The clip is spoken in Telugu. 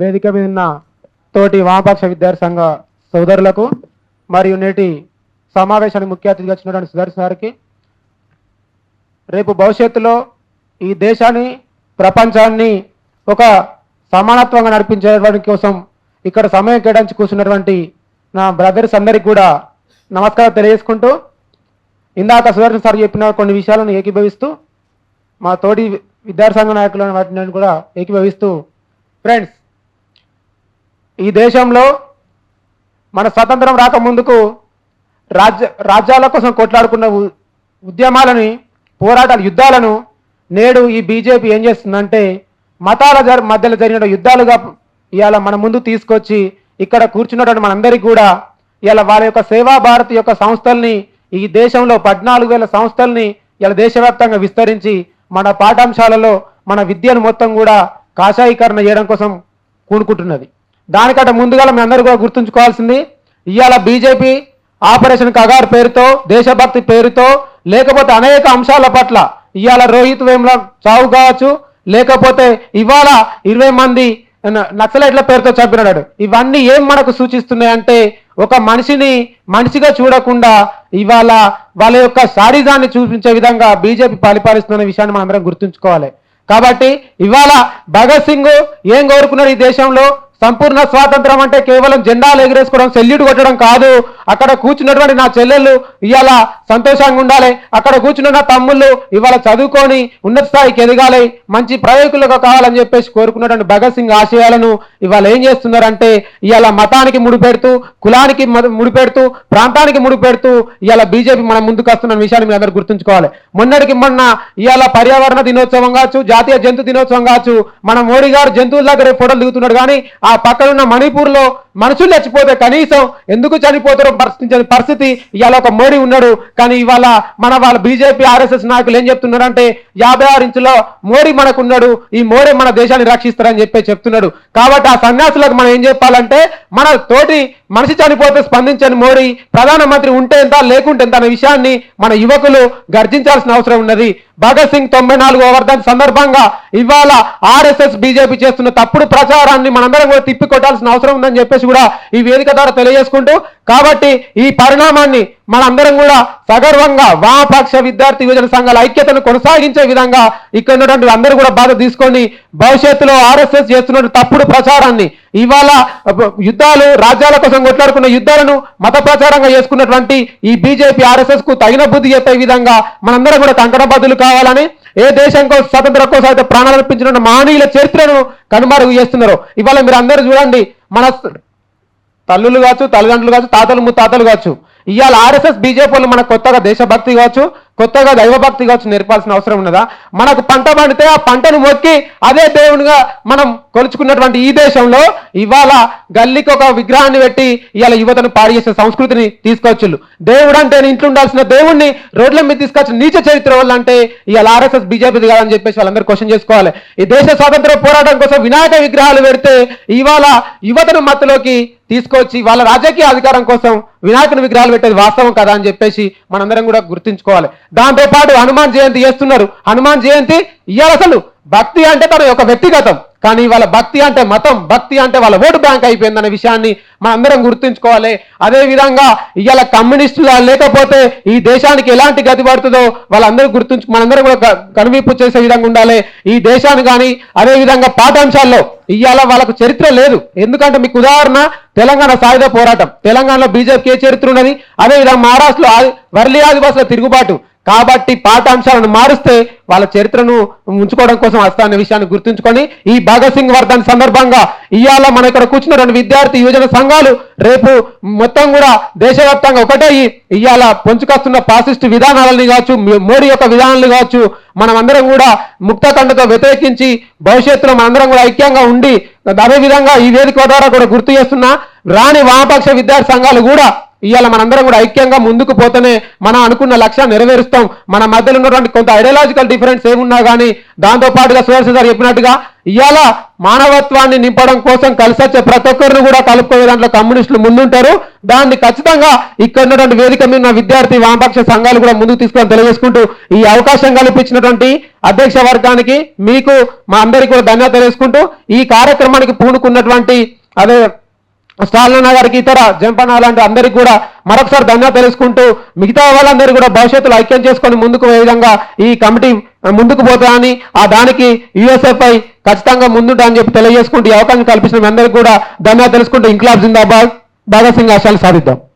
వేదిక మీద ఉన్న తోటి వామపక్ష విద్యార్థి సంఘ సోదరులకు మరియు నేటి సమావేశానికి ముఖ్య అతిథిగా వచ్చినటువంటి సుదర్శన్ సార్కి, రేపు భవిష్యత్తులో ఈ దేశాన్ని ప్రపంచాన్ని ఒక సమానత్వంగా నడిపించేటువంటి కోసం ఇక్కడ సమయం కేటాయించి కూర్చున్నటువంటి నా బ్రదర్స్ అందరికీ కూడా నమస్కారం తెలియజేసుకుంటూ, ఇందాక సుదర్శన్ సార్ చెప్పిన కొన్ని విషయాలను ఏకీభవిస్తూ, మా తోటి విద్యార్థి సంఘ నాయకులను వాటిని కూడా ఏకీభవిస్తూ, ఫ్రెండ్స్, ఈ దేశంలో మన స్వతంత్రం రాకముందుకు రాజ్యాల కోసం కొట్లాడుకున్న ఉద్యమాలని, పోరాటాలు, యుద్ధాలను నేడు ఈ బీజేపీ ఏం చేస్తుందంటే మతాల మధ్యలో జరిగిన యుద్ధాలుగా ఇవాళ మన ముందు తీసుకొచ్చి ఇక్కడ కూర్చున్నటువంటి మనందరికీ కూడా ఇవాళ వాళ్ళ యొక్క సేవా భారతి యొక్క సంస్థల్ని, ఈ దేశంలో 14,000 సంస్థల్ని ఇలా దేశవ్యాప్తంగా విస్తరించి మన పాఠాంశాలలో మన విద్యను మొత్తం కూడా కాషాయీకరణ చేయడం కోసం కూడుకుంటున్నది. దానికంటే ముందుగా మీ అందరూ కూడా గుర్తుంచుకోవాల్సింది, ఇవాళ బీజేపీ ఆపరేషన్ కగార్ పేరుతో, దేశభక్తి పేరుతో, లేకపోతే అనేక అంశాల పట్ల ఇవాళ రోహిత్ వేముల చావు కావచ్చు, లేకపోతే ఇవాళ 20 మంది నక్సలైట్ల పేరుతో చంపినాడు. ఇవన్నీ ఏం మనకు సూచిస్తున్నాయంటే ఒక మనిషిని మనిషిగా చూడకుండా ఇవాళ వాళ్ళ యొక్క శారీరాన్ని చూపించే విధంగా బీజేపీ పరిపాలిస్తున్న విషయాన్ని మనం అందరం గుర్తుంచుకోవాలి. కాబట్టి ఇవాళ భగత్ సింగ్ ఏం కోరుకున్నారు, ఈ దేశంలో సంపూర్ణ స్వాతంత్రం అంటే కేవలం జెండాలు ఎగిరేసుకోవడం, సెల్యూట్ కొట్టడం కాదు. అక్కడ కూర్చున్నటువంటి నా చెల్లెళ్ళు ఇవాళ సంతోషంగా ఉండాలి, అక్కడ కూర్చున్న నా తమ్ముళ్ళు ఇవాళ చదువుకొని ఉన్నత స్థాయికి ఎదగాలి, మంచి ప్రయోజకులుగా కావాలని చెప్పేసి కోరుకున్నటువంటి భగత్ సింగ్ ఆశయాలను ఇవాళ ఏం చేస్తున్నారంటే ఇవాళ మతానికి ముడిపెడుతూ, కులానికి ముడిపెడుతూ, ప్రాంతానికి ముడిపెడుతూ ఇవాళ బీజేపీ మన ముందుకు వస్తున్న విషయాన్ని మీరు అందరూ గుర్తుంచుకోవాలి. మొన్నటికి మొన్న ఇవాళ పర్యావరణ దినోత్సవం కావచ్చు, జాతీయ జంతు దినోత్సవం కావచ్చు, మన మోడీ గారు జంతువుల దగ్గర ఫోటోలు దిగుతున్నాడు. కానీ ఆ పక్కనున్న మణిపూర్లో మనుషులు చచ్చిపోతే కనీసం ఎందుకు చనిపోతారో ప్రశ్నించే పరిస్థితి ఇవాళ ఒక మోడీ ఉన్నాడు. కానీ ఇవాళ వాళ్ళ బీజేపీ ఆర్ఎస్ఎస్ నాయకులు ఏం చెప్తున్నారంటే 56 ఇంచులో మోడీ మనకు ఉన్నాడు, ఈ మోడీ మన దేశాన్ని రక్షిస్తారని చెప్తున్నాడు. కాబట్టి ఆ సన్యాసులకు మనం ఏం చెప్పాలంటే, మన తోటి మనిషి చనిపోతే స్పందించని మోడీ ప్రధానమంత్రి ఉంటే ఎంత లేకుంటే ఎంత అనే విషయాన్ని మన యువకులు గర్జించాల్సిన అవసరం ఉన్నది. భగత్ సింగ్ 94వ వర్ధంతి సందర్భంగా ఇవాళ ఆర్ఎస్ఎస్ బీజేపీ చేస్తున్న తప్పుడు ప్రచారాన్ని మనందరం కూడా తిప్పికొట్టాల్సిన అవసరం ఉందని చెప్పేసి కూడా ఈ వేదిక ద్వారా తెలియజేసుకుంటూ, కాబట్టి ఈ పరిణామాన్ని మనందరం కూడా సగర్వంగా వామపక్ష విద్యార్థి యువజన సంఘాల ఐక్యతను కొనసాగించే విధంగా ఇక్కడ ఉన్నటువంటి అందరూ కూడా బాధ తీసుకొని భవిష్యత్తులో ఆర్ఎస్ఎస్ చేస్తున్న తప్పుడు ప్రచారాన్ని, ఇవాళ యుద్ధాలు రాజ్యాల కోసం కొట్లాడుకున్న యుద్ధాలను మత ప్రచారంగా చేసుకున్నటువంటి ఈ బీజేపీ ఆర్ఎస్ఎస్ కు తగిన బుద్ధి చెప్పే విధంగా మనందరం కూడా కంకణబద్దులు కావాలని, ఏ దేశం కోసం స్వతంత్రం కోసం అయితే ప్రాణాలు అర్పించిన మహనీయుల చరిత్రను కనుమరుగు చేస్తున్నారు. ఇవాళ మీరు అందరూ చూడండి, మన తల్లులు కావచ్చు, తల్లిదండ్రులు కావచ్చు, తాతలు ముత్తాతలు కావచ్చు, ఇవాళ ఆర్ఎస్ఎస్ బీజేపీ వాళ్ళు మనకు కొత్తగా దేశభక్తి కావచ్చు, కొత్తగా దైవభక్తి కావచ్చు నేర్పాల్సిన అవసరం ఉన్నదా? మనకు పంట పండితే ఆ పంటను మొక్కి అదే దేవునిగా మనం కొలుచుకున్నటువంటి ఈ దేశంలో ఇవాళ గల్లీకి ఒక విగ్రహాన్ని పెట్టి ఇవాళ యువతను పాడు చేసే సంస్కృతిని తీసుకొచ్చు. దేవుడు అంటే ఇంట్లో ఉండాల్సిన దేవుణ్ణి రోడ్ల మీద తీసుకొచ్చిన నీచ చరిత్ర వల్ల అంటే ఇవాళ ఆర్ఎస్ఎస్ బీజేపీది కాదని చెప్పేసి వాళ్ళందరూ క్వశ్చన్ చేసుకోవాలి. ఈ దేశ స్వాతంత్ర పోరాటం కోసం వినాయక విగ్రహాలు పెడితే ఇవాళ యువతను మత్తులోకి తీసుకొచ్చి వాళ్ళ రాజకీయ అధికారం కోసం వినాయకుని విగ్రహాలు పెట్టేది వాస్తవం కదా అని చెప్పేసి మనందరం కూడా గుర్తుంచుకోవాలి. దాంతోపాటు హనుమాన్ జయంతి చేస్తున్నారు. హనుమాన్ జయంతి ఇవాళ అసలు భక్తి అంటే తన యొక్క వ్యక్తిగతం, కానీ వాళ్ళ భక్తి అంటే మతం, భక్తి అంటే వాళ్ళ ఓటు బ్యాంక్ అయిపోయిందనే విషయాన్ని మనందరం గుర్తుంచుకోవాలి. అదేవిధంగా ఇవాళ కమ్యూనిస్టులు లేకపోతే ఈ దేశానికి ఎలాంటి గతి పడుతుందో వాళ్ళందరూ మనందరం కూడా కనువిప్పు చేసే విధంగా ఉండాలి ఈ దేశాన్ని. కానీ అదేవిధంగా పాఠ్యాంశాల్లో ఇవాళ వాళ్ళకు చరిత్ర లేదు. ఎందుకంటే మీకు ఉదాహరణ తెలంగాణ సాయుధ పోరాటం, తెలంగాణలో బీజేపీకి ఏ చరిత్ర ఉన్నది, అదేవిధంగా మహారాష్ట్రలో వర్లీ ఆదివాసుల తిరుగుబాటు. కాబట్టి పాఠ్యాంశాలను మారుస్తే వాళ్ళ చరిత్రను ఉంచుకోవడం కోసం వస్తాయనే విషయాన్ని గుర్తుంచుకొని ఈ భగత్ సింగ్ వర్ధంతి సందర్భంగా ఇవాళ మన ఇక్కడ కూర్చున్న విద్యార్థి యువజన సంఘాలు రేపు మొత్తం కూడా దేశవ్యాప్తంగా ఒకటే ఇవాళ పొంచుకొస్తున్న ఫాసిస్ట్ విధానాలని కావచ్చు, మోడీ యొక్క విధానాలు కావచ్చు, మనం అందరం కూడా ముక్తఖండతో వ్యతిరేకించి భవిష్యత్తులో మనందరం కూడా ఐక్యంగా ఉండి, అదేవిధంగా ఈ వేదిక ద్వారా కూడా గుర్తు చేస్తున్నా రాని వామపక్ష విద్యార్థి సంఘాలు కూడా ఇవాళ మనందరం కూడా ఐక్యంగా ముందుకు పోతేనే మనం అనుకున్న లక్ష్యాన్ని నెరవేరుస్తాం. మన మధ్యలో ఉన్నటువంటి కొంత ఐడియాలజికల్ డిఫరెన్స్ ఏమున్నా కానీ దాంతో పాటుగా సుదర్శన్ సార్ చెప్పినట్టుగా ఇవాళ మానవత్వాన్ని నింపడం కోసం కలిసి వచ్చే ప్రతి ఒక్కరిని కూడా కలుపుకునే దాంట్లో కమ్యూనిస్టులు ముందుంటారు. దాన్ని ఖచ్చితంగా ఇక్కడ ఉన్నటువంటి వేదిక మీద ఉన్న విద్యార్థి వామపక్ష సంఘాలు కూడా ముందుకు తీసుకొని తెలియజేసుకుంటూ ఈ అవకాశం కల్పించినటువంటి అధ్యక్ష వర్గానికి మీకు మా అందరికీ కూడా ధన్యవాదాలు తెలియజేసుకుంటూ ఈ కార్యక్రమానికి పూనుకున్నటువంటి అదే స్టాలిన్ గారికి ఇతర జంపన్న లాంటి అందరికీ కూడా మరొకసారి ధన్యవాదాలు తెలుసుకుంటూ మిగతా వాళ్ళందరూ కూడా భవిష్యత్తులో ఐక్యం చేసుకొని ముందుకు పోయే విధంగా ఈ కమిటీ ముందుకు పోతామని దానికి యుఎస్ఎఫ్ఐ ఖచ్చితంగా ముందుంటా అని చెప్పి తెలియజేసుకుంటూ ఈ అవకాశం కల్పించిన మీ అందరికీ కూడా ధన్యవాదాలు తెలుసుకుంటూ ఇంక్లాబ్ జిందాబాద్, భగత్ సింగ్ ఆశయాలు సాధిద్దాం.